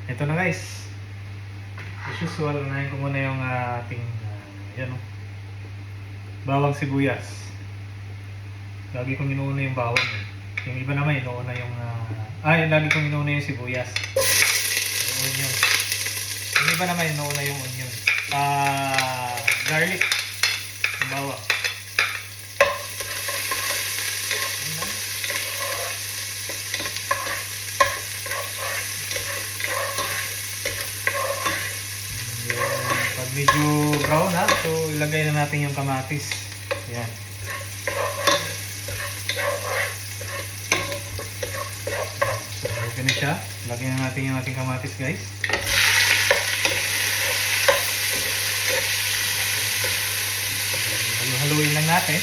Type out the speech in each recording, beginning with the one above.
Ito na guys. As usual, unahin ko muna yung ating yan, bawang sibuyas. Lagi kong inuuna yung bawang. Yung iba naman inuuna yung lagi kong inuuna yung sibuyas. Yung onion. Yung iba naman inuuna yung onion. Garlic. Yung bawang. Pag medyo brown na, so ilagay na natin yung kamatis. Yan. So, ganun siya. Lagyan na natin yung ating kamatis, guys. Haluin lang natin.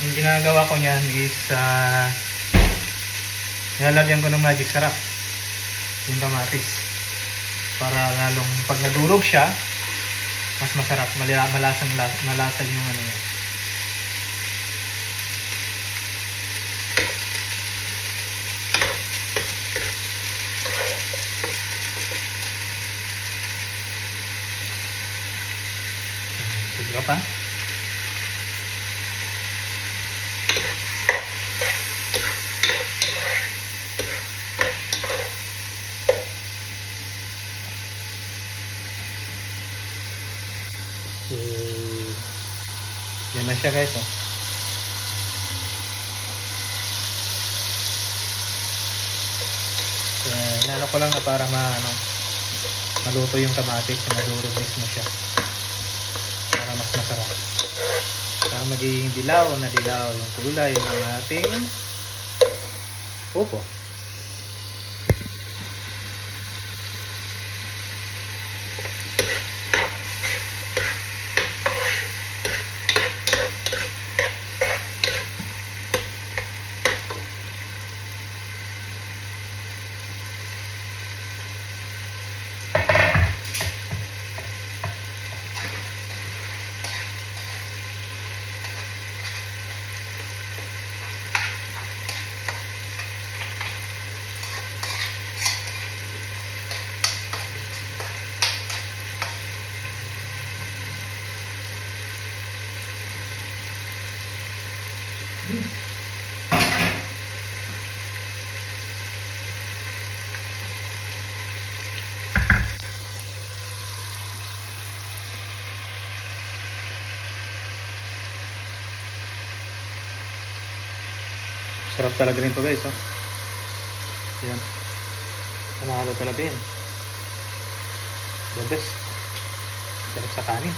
Ang ginagawa ko niyan is nilalagyan ko ng magic sarap yung kamatis para lalong pag nadurog siya mas masarap, malasan yung ano niya. Siguro pa. Yan na siya guys. Nalo ko lang na para maluto yung kamatis, madurog mismo siya. Para mas masarap. Para magiging dilaw yung kulay ng ating upo. Sarap talaga rin to guys. Yan. Panalo talaga yan. The best. Sarap sa kanin.